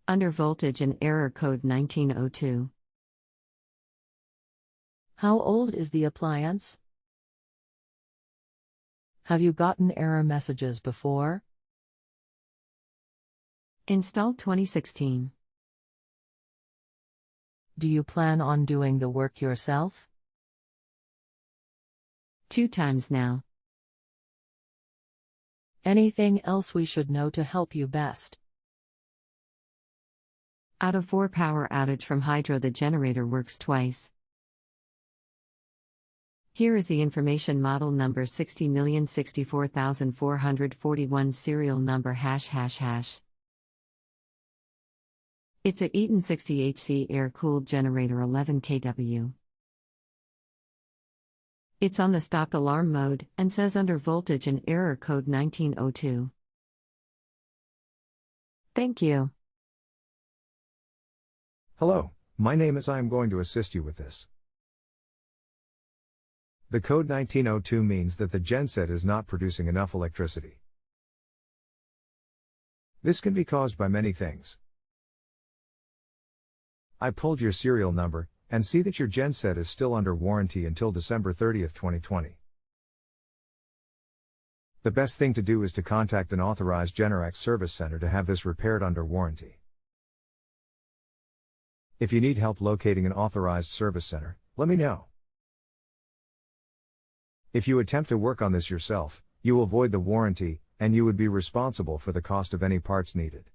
Under voltage and error code 1902. How old is the appliance? Have you gotten error messages before? Installed 2016. Do you plan on doing the work yourself? 2 times now. Anything else we should know to help you best? Out of 4 power outage from hydro, the generator works twice. Here is the information: model number 60,064,441, serial number ###. It's a Eaton 60HC air-cooled generator, 11 kW. It's on the stopped alarm mode and says under voltage and error code 1902. Thank you. Hello, my name is. I am going to assist you with this. The code 1902 means that the genset is not producing enough electricity. This can be caused by many things. I pulled your serial number and see that your genset is still under warranty until December 30th, 2020. The best thing to do is to contact an authorized Generac service center to have this repaired under warranty. If you need help locating an authorized service center, let me know. If you attempt to work on this yourself, you will void the warranty, and you would be responsible for the cost of any parts needed.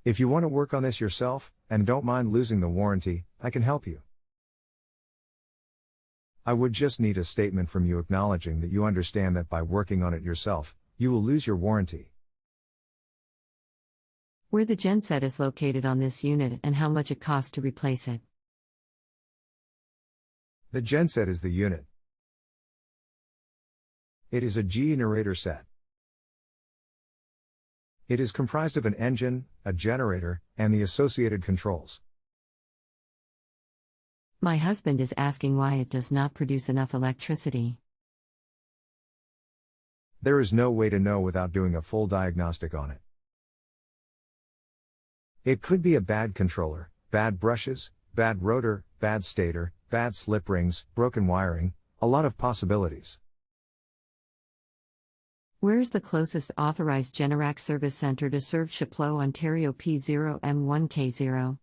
If you want to work on this yourself, and don't mind losing the warranty, I can help you. I would just need a statement from you acknowledging that you understand that by working on it yourself, you will lose your warranty. Where the genset is located on this unit and how much it costs to replace it. The genset is the unit. It is a generator set. It is comprised of an engine, a generator, and the associated controls. My husband is asking why it does not produce enough electricity. There is no way to know without doing a full diagnostic on it. It could be a bad controller, bad brushes, bad rotor, bad stator, bad slip rings, broken wiring, a lot of possibilities. Where is the closest authorized Generac service center to serve Chapleau, Ontario P0M1K0?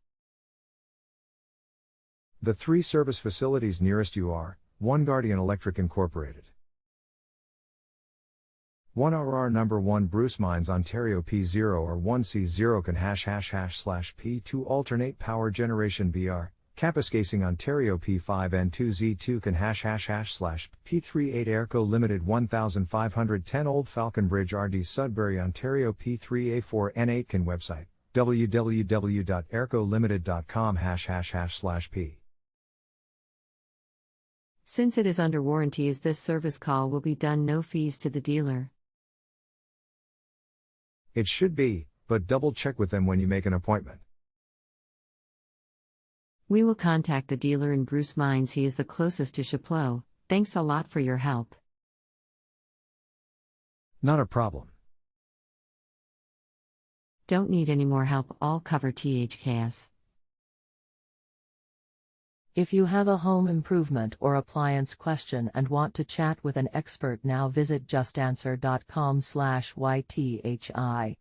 The 3 service facilities nearest you are: 1 Guardian Electric Incorporated, 1 RR number 1 Bruce Mines, Ontario P0 or 1C0 can ////P2 alternate power generation BR, Kapuskasing, Ontario P5N2Z2 can ////P38 Airco Limited 1510 Old Falcon Bridge RD Sudbury, Ontario P3A4N8 can website www.aircolimited.com ////P. Since it is under warranty, is this service call will be done no fees to the dealer? It should be, but double check with them when you make an appointment. We will contact the dealer in Bruce Mines. He is the closest to Chapleau. Thanks a lot for your help. Not a problem. Don't need any more help, all cover THKS. If you have a home improvement or appliance question and want to chat with an expert now, visit justanswer.com/YTHI.